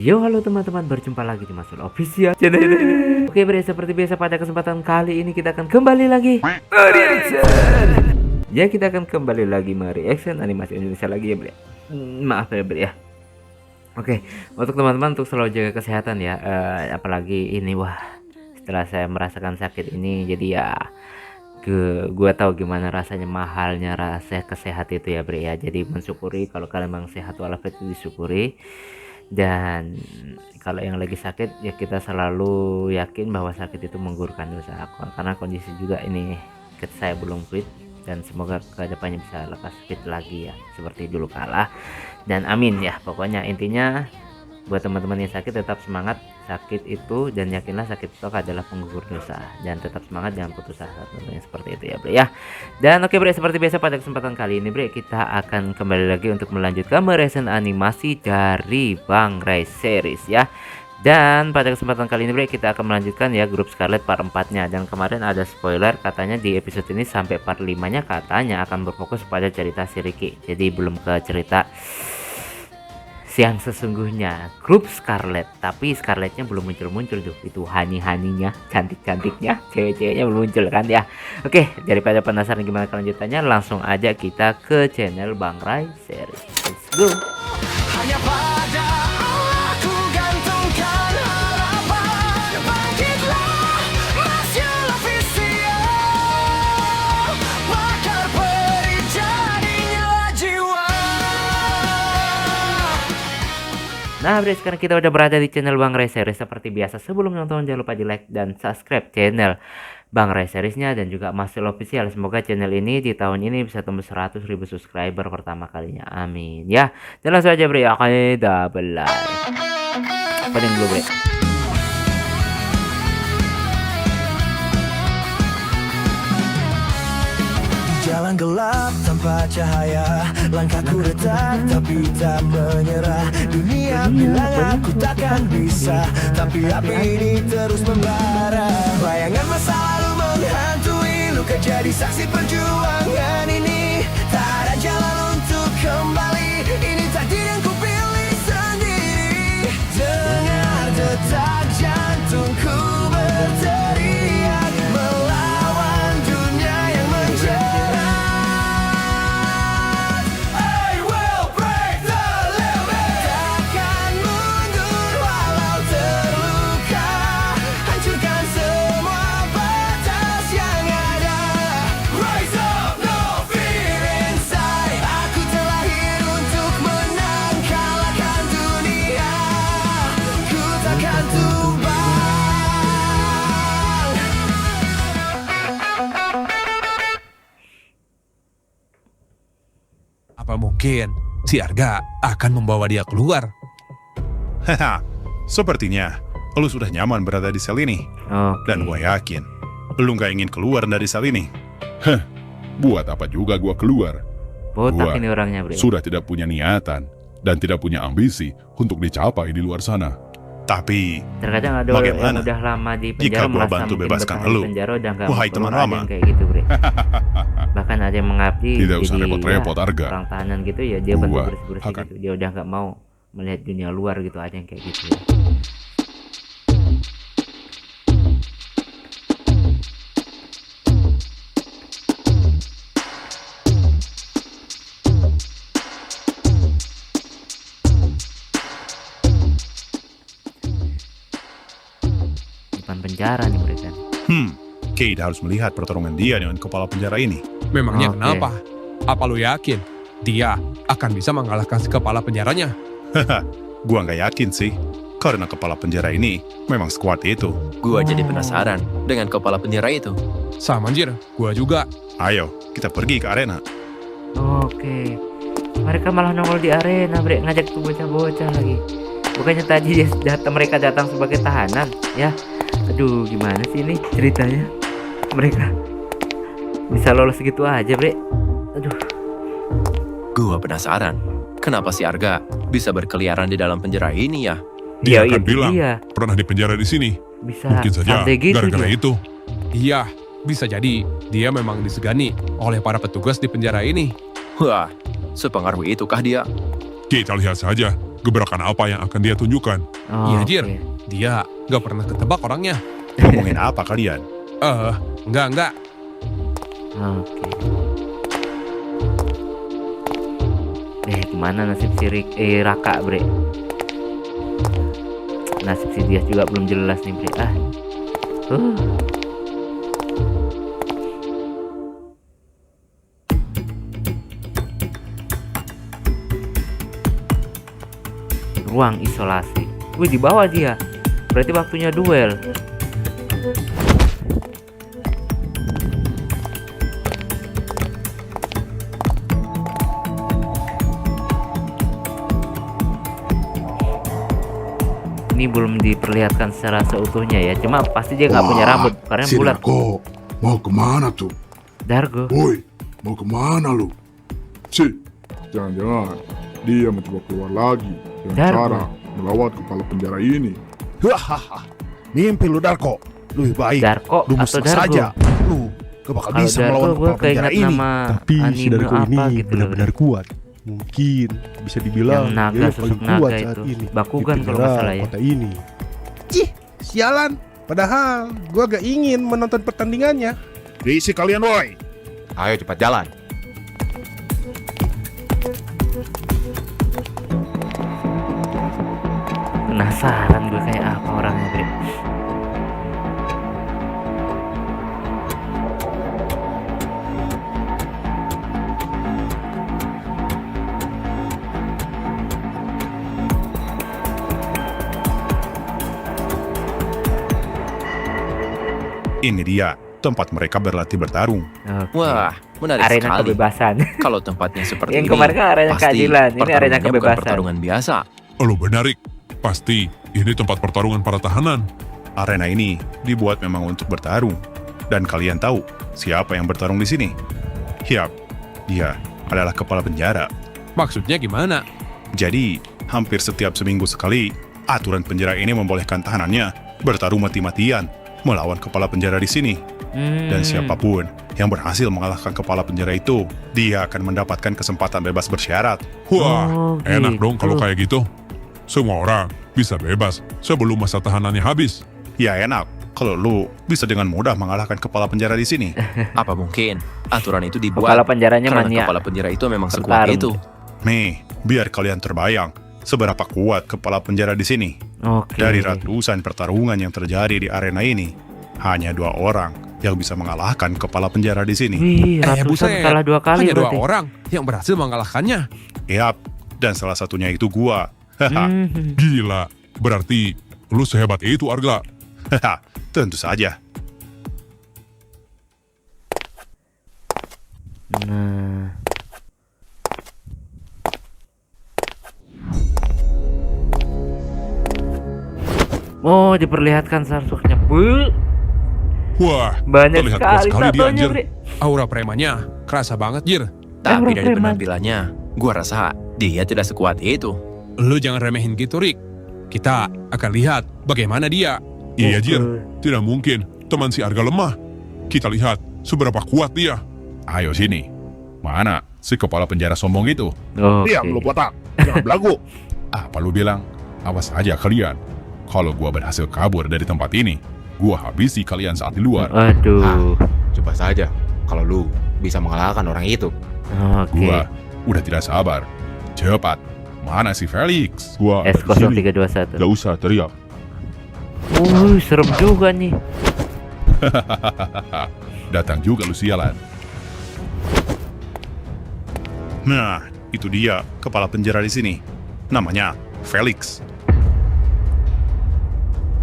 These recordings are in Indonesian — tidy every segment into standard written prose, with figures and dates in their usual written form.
Yo, halo teman-teman, berjumpa lagi di Masul Official Channel. Oke bre, seperti biasa pada kesempatan kali ini kita akan kembali lagi mereaction. Ya, kita akan kembali lagi mereaction animasi Indonesia lagi ya bre. Maaf ya bre ya. Oke, untuk teman-teman untuk selalu jaga kesehatan ya. Apalagi ini setelah saya merasakan sakit ini, jadi ya gua tahu gimana rasanya mahalnya rasa kesehatan itu ya bre ya. Jadi mensyukuri kalau kalian memang sehat walafiat itu disyukuri. Dan kalau yang lagi sakit ya kita selalu yakin bahwa sakit itu menggugurkan dosa, karena kondisi juga ini saya belum fit, dan semoga kedepannya bisa lekas fit lagi ya seperti dulu kala, dan amin ya. Pokoknya intinya buat teman-teman yang sakit tetap semangat, sakit itu dan yakinlah sakit itu adalah penggugur dosa, dan tetap semangat, jangan putus asa tentunya, seperti itu ya bre ya. Dan oke bre, seperti biasa pada kesempatan kali ini bre kita akan kembali lagi untuk melanjutkan mereaction animasi dari Bang Ray series ya. Dan pada kesempatan kali ini bre kita akan melanjutkan ya grup Scarlet part 4 nya, dan kemarin ada spoiler katanya di episode ini sampai part 5 nya katanya akan berfokus pada cerita si Ricky, jadi belum ke cerita yang sesungguhnya grup Scarlet, tapi Scarletnya belum muncul tuh, itu hani-haninya, cantik-cantiknya, cewek-ceweknya belum muncul kan ya. Oke, daripada penasaran gimana kelanjutannya, langsung aja kita ke channel Bang Ray series. Let's go. Hanya pada aku gantungkan harapan, bangkitlah Masul Official, bakar peri jadinya jiwa. Nah bre, sekarang kita udah berada di channel Bang Ray series. Seperti biasa sebelum nonton jangan lupa di like dan subscribe channel Bang Ray seriesnya dan juga Masul Official. Semoga channel ini di tahun ini bisa tembus 100.000 subscriber pertama kalinya, amin ya. Dan langsung aja bre, oke double like. Paling dulu bre. Jalan gelap tanpa cahaya, langkahku retak tapi tak menyerah. Dunia bilang aku takkan bisa, tapi api ini terus membara. Bayangan masa lalu menghantui, luka jadi saksi perjuangan ini. Tak ada jalan untuk kembali, ini takdir yang kupilih sendiri. Dengar detak jantungku berteriak, melawan dunia yang menjerat. Apa mungkin si Arga akan membawa dia keluar? Haha, sepertinya lu sudah nyaman berada di sel ini. Dan gue yakin lu gak ingin keluar dari sel ini. Buat apa juga gue keluar? Botak ini orangnya bre. Sudah tidak punya niatan dan tidak punya ambisi untuk dicapai di luar sana. Tapi terkadang ada bagaimana yang udah lama di penjara jika gue merasa bantu mungkin bebaskan betah di elu? penjara udah nggak Wahai mau teman keluar, ada lama. yang kayak gitu bre. Bahkan ada yang mengabdi Tidak usah jadi repot-repot, Arga. orang tahanan gitu ya, dia Gua bantu bersih-bersih akan- gitu, dia udah nggak mau melihat dunia luar gitu, ada yang kayak gitu ya. Depan penjara nih mereka. Kate harus melihat pertarungan dia dengan kepala penjara ini. Memangnya Oke. kenapa? Apa lu yakin dia akan bisa mengalahkan si kepala penjaranya? Gua nggak yakin sih, karena kepala penjara ini memang sekuat itu. Gua jadi penasaran dengan kepala penjara itu. Sama anjir, gua juga. Ayo, kita pergi ke arena. Oke, mereka malah nongol di arena bre, ngajak tuh bocah-bocah lagi. Bukannya tadi mereka datang sebagai tahanan ya. Aduh, gimana sih ini ceritanya? Mereka bisa lolos gitu aja bre. Aduh. Gua penasaran, kenapa si Arga bisa berkeliaran di dalam penjara ini ya? Dia Ya, akan itu bilang dia. pernah di penjara di sini. Bisa Mungkin saja santai gitu gara-gara dia. itu. Iya, bisa jadi dia memang disegani oleh para petugas di penjara ini. Wah, sepengaruh itukah dia? Kita lihat saja gebrakan apa yang akan dia tunjukkan. Oh, Iya, Jir. oke. Dia gak pernah ketebak orangnya. Ngomongin apa kalian? Enggak. Oke. Gimana nasib si Raka, Bre? Nasib si dia juga belum jelas nih, Bre. Ruang isolasi. Wih, di bawah dia. Berarti waktunya duel. Ini belum diperlihatkan secara seutuhnya ya. Cuma pasti dia nggak punya rambut karena si bulat. Darko, mau kemana tuh? Dargo. Woi, mau kemana lu? Jangan-jangan dia mencoba keluar lagi dengan Darko. cara melawat kepala penjara ini. Hahaha. Mimpi lu Darko. Lebih baik Darko lu atau musnah Dargo? saja. Lu gak bakal Kalau bisa Dargo melawan gue kepala penjara keinget ini. nama Tapi si anime Darko apa ini gitu loh. benar-benar kuat. Mungkin bisa dibilang Yang naga, dia yang sosok paling kuat naga saat itu. ini Bakugan di kalau nggak penjara salah ya. kota ini. Sialan, padahal gua gak ingin menonton pertandingannya. Diisi kalian woi. Ayo cepat jalan. Penasaran gue kayak apa orangnya, Bre. Ini dia tempat mereka berlatih bertarung. Oke. Wah, menarik Arena sekali. kebebasan. Kalau tempatnya seperti Yang ini, kemarin kan arena pasti keadilan, ini arena pertarungannya bukan kebebasan. pertarungan biasa. Lo benar, Rick. Pasti ini tempat pertarungan para tahanan. Arena ini dibuat memang untuk bertarung. Dan kalian tahu siapa yang bertarung di sini? Yap, dia adalah kepala penjara. Maksudnya gimana? Jadi, hampir setiap seminggu sekali, aturan penjara ini membolehkan tahanannya bertarung mati-matian melawan kepala penjara di sini. Dan siapapun yang berhasil mengalahkan kepala penjara itu, dia akan mendapatkan kesempatan bebas bersyarat. Wah, Oh, enak gitu. dong kalau kayak gitu. Semua orang bisa bebas sebelum masa tahanannya habis. Ya enak, kalau lu bisa dengan mudah mengalahkan kepala penjara di sini. Apa mungkin aturan itu dibuat Kepala penjaranya karena mania. kepala penjara itu memang sekuat Bertarung. itu? Nih, biar kalian terbayang seberapa kuat kepala penjara di sini. Oke. Dari ratusan pertarungan yang terjadi di arena ini, hanya 2 orang yang bisa mengalahkan kepala penjara di sini. Wih, ratusan kalah 2 kali Hanya berarti. 2 orang yang berhasil mengalahkannya. Yap, dan salah satunya itu gua. Haha, Gila, berarti lu sehebat itu, Arga. haha, tentu saja. Nah. Oh, diperlihatkan sarsuknya. Wah, Banyak terlihat kuat sekali sekali dia, tatonya, anjir. Bre. Aura premannya kerasa banget, Jir. Tapi dari preman. penampilannya, gua rasa dia tidak sekuat itu. Lu jangan remehin gitu, Rick. Kita akan lihat bagaimana dia. Iya, Jir. Tidak mungkin teman si Arga lemah. Kita lihat seberapa kuat dia. Ayo sini. Mana si kepala penjara sombong itu? Oke. Diam lu botak, jangan belagu. Apa lu bilang? Awas aja kalian. Kalau gua berhasil kabur dari tempat ini, gua habisi kalian saat di luar. Aduh. Coba saja kalau lu bisa mengalahkan orang itu. Oke. Gua udah tidak sabar. Cepat, mana si Felix? Gua ada di sini. S0321. Gak usah teriak. Serem juga nih. Datang juga lu sialan. Nah, itu dia kepala penjara di sini. Namanya Felix.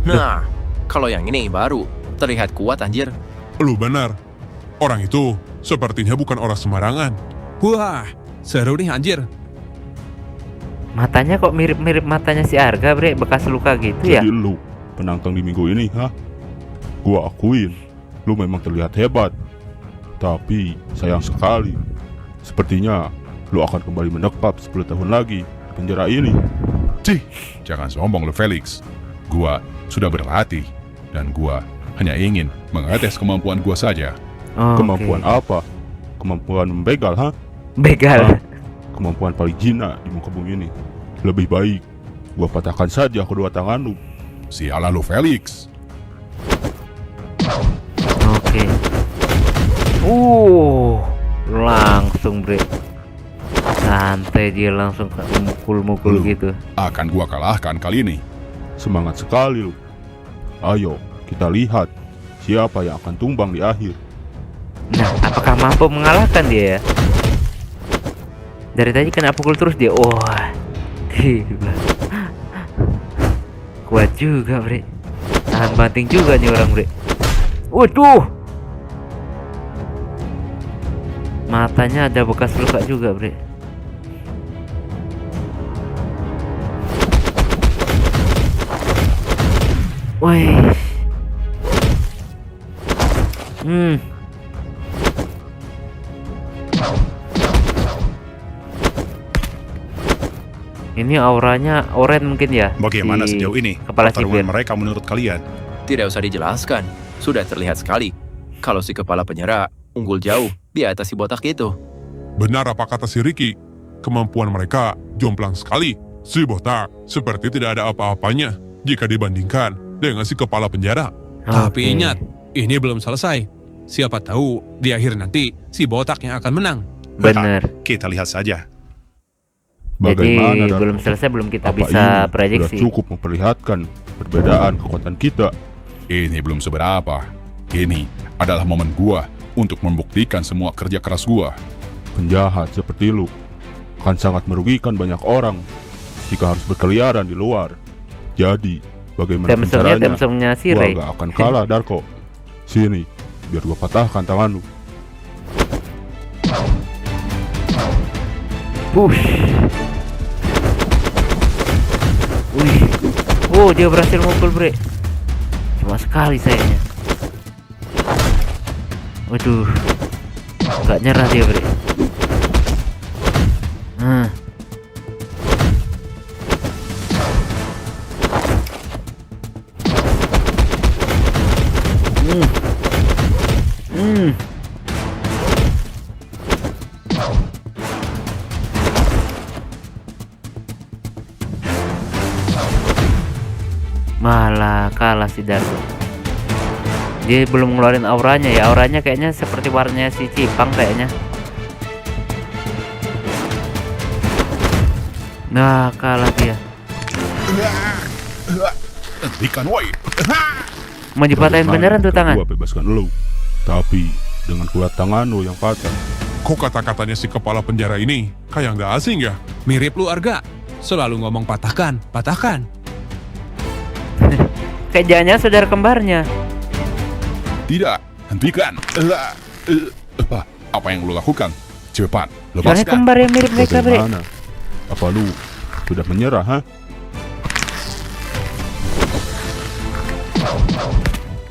Nah, kalau yang ini baru terlihat kuat anjir. Lu benar. Orang itu sepertinya bukan orang sembarangan. Wah, seru nih anjir. Matanya kok mirip-mirip matanya si Arga, Bre, bekas luka gitu ya. Jadi lu penantang di minggu ini, ha? Gua akuin, lu memang terlihat hebat. Tapi sayang sekali, sepertinya lu akan kembali menetap 10 tahun lagi di penjara ini. Cih, jangan sombong lu Felix. Gua sudah berlatih dan gua hanya ingin mengetes kemampuan gua saja. Oke. Kemampuan apa? Kemampuan membegal, ha? begal. Kemampuan paling jina di muka bumi ini. Lebih baik gua patahkan saja kedua tangan lu. Sialan lu Felix. Oke. Langsung bre. Santai dia langsung mukul-mukul Lu. gitu. Akan gua kalahkan kali ini. Semangat sekali lu. Ayo kita lihat siapa yang akan tumbang di akhir. Nah, apakah mampu mengalahkan dia ya? Dari tadi kena pukul terus dia. Wah, gila. Kuat juga bre. Tahan banting juga nih orang bre. Waduh, matanya ada bekas luka juga bre. Wih. Ini auranya oren mungkin ya? Bagaimana si sejauh ini kepala pertarungan sipir? mereka menurut kalian? Tidak usah dijelaskan, sudah terlihat sekali. Kalau si kepala penyerang unggul jauh di atas si botak itu. Benar apa kata si Ricky? Kemampuan mereka jomplang sekali. Si botak seperti tidak ada apa-apanya jika dibandingkan dengan si kepala penjara. Oke. Tapi ingat, ini belum selesai. Siapa tahu di akhir nanti si botak yang akan menang. Bener. Kita lihat saja. Jadi Bagaimana Darko? belum selesai, belum kita Apa bisa ini prediksi. sudah cukup memperlihatkan perbedaan kekuatan kita? Ini belum seberapa. Ini adalah momen gua untuk membuktikan semua kerja keras gua. Penjahat seperti lu akan sangat merugikan banyak orang jika harus berkeliaran di luar. Jadi, bagaimana caranya? Temsongnya si Gua Ray. gak akan kalah, Darko. Sini, biar gua patahkan tangan lu. Push. Wih. Oh, dia berhasil mukul bre. Cuma sekali sayangnya. Waduh. Gak nyerah dia bre. Malah kalah si Darko. Dia belum ngeluarin auranya ya. Auranya kayaknya seperti warnanya si Cipang kayaknya. Nah, kalah dia. Hentikan woi. Mau dipatahin beneran tuh tangan. Gua bebaskan lu. Tapi dengan kuat tangan lu yang patah. Kok kata-katanya si kepala penjara ini kayak nggak asing ya? Mirip lu Arga, selalu ngomong patahkan, patahkan. Kayak jangan saudara kembarnya. Tidak, hentikan. Apa yang lu lakukan? Cepat, Soalnya lepaskan. kembar yang mirip mereka bre. Bagaimana? Apa lu sudah menyerah, ha?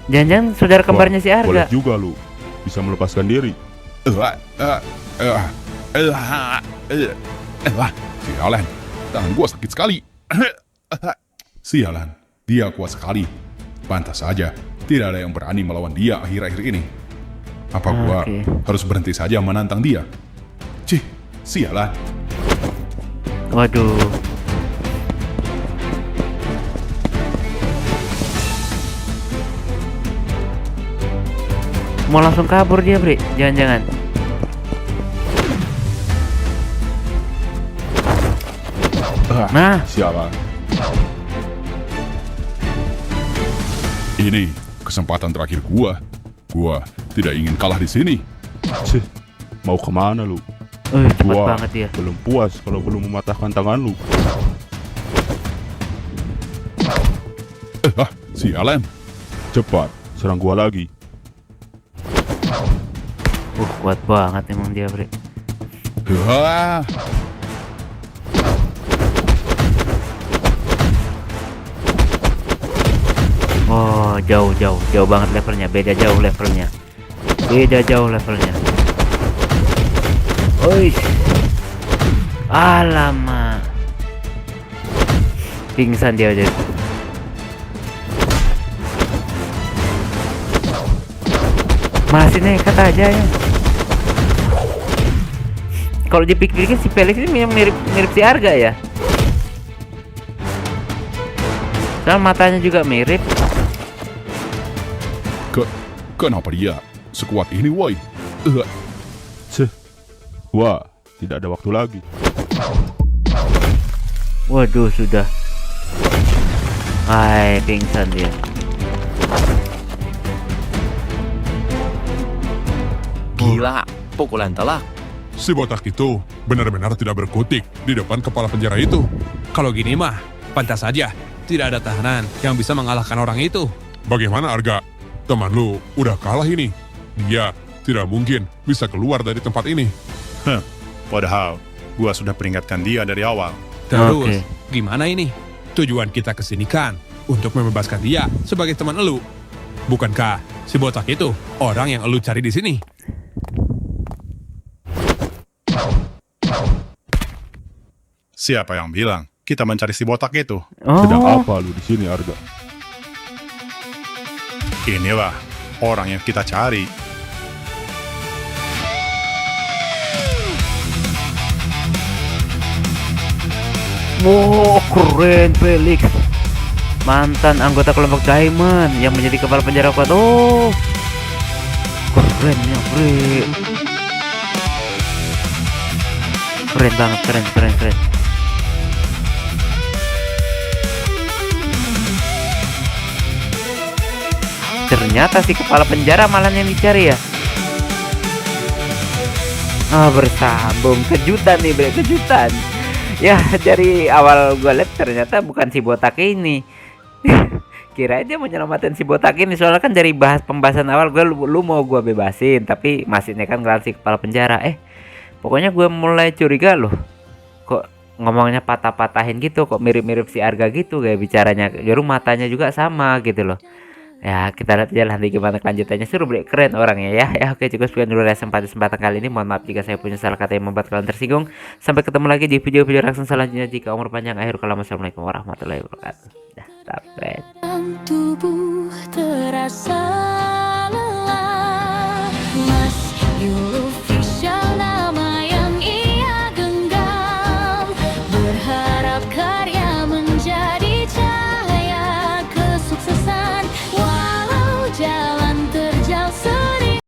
Jangan-jangan saudara kembarnya si Boleh Arga. juga lu bisa melepaskan diri. Sialan, tangan gua sakit sekali. Sialan, dia kuat sekali. Pantas saja, tidak ada yang berani melawan dia akhir-akhir ini. Apa gua Oke. harus berhenti saja menantang dia? Cih, sialan. Waduh. Mau langsung kabur dia bre. Jangan-jangan. Nah, Sialan. Ini kesempatan terakhir gua. Gua tidak ingin kalah di sini. Cih, mau kemana lu? cepat Gua banget dia. belum puas kalau belum mematahkan tangan lu. Sialan. Cepat, serang gua lagi. Kuat banget emang dia bre. Wah, Oh, jauh banget levelnya. Beda jauh levelnya. Ois. Alamak. Pingsan dia aja. Masih nekat aja ya. Kalau dipikir-pikir si Felix ini mirip si Arga ya. Soal matanya juga mirip. Kenapa dia sekuat ini, woi? Wah, tidak ada waktu lagi. Waduh, sudah. Hai, pingsan dia. Gila, pukulan telak. Si botak itu benar-benar tidak berkutik di depan kepala penjara itu. Kalau gini mah, pantas saja. Tidak ada tahanan yang bisa mengalahkan orang itu. Bagaimana Arga? Teman lu udah kalah ini. Dia tidak mungkin bisa keluar dari tempat ini. Padahal gua sudah peringatkan dia dari awal. Terus, Oke. gimana ini? Tujuan kita kesini kan untuk membebaskan dia sebagai teman elu. Bukankah si botak itu orang yang elu cari di sini? Siapa yang bilang kita mencari si botak itu? Sedang Oh, apa lu di sini, Arga? Inilah orang yang kita cari. wow, keren Felix. Mantan anggota kelompok Diamond yang menjadi kepala penjara kuat. Oh, keren ya, bre. Keren banget, keren. Ternyata si kepala penjara malah yang dicari ya. Bersambung, kejutan nih bre, kejutan. Ya dari awal gue lihat ternyata bukan si botak ini. Kira aja mau nyelamatin si botak ini, soalnya kan dari pembahasan awal gue lu mau gue bebasin, tapi masihnya kan ngelawan si kepala penjara. Pokoknya gue mulai curiga loh. Kok ngomongnya patah-patahin gitu, kok mirip-mirip si Arga gitu kayak bicaranya. Jadi matanya juga sama gitu loh. Ya kita lihat aja nanti gimana kelanjutannya. Seru bre, keren orangnya ya. Oke, cukup sekian dulu kesempatan kali ini. Mohon maaf jika saya punya salah kata yang membuat kalian tersinggung. Sampai ketemu lagi di video-video reaction selanjutnya. Jika umur panjang, akhir kalam. Assalamualaikum warahmatullahi wabarakatuh. Dah, sampai. Tubuh terasa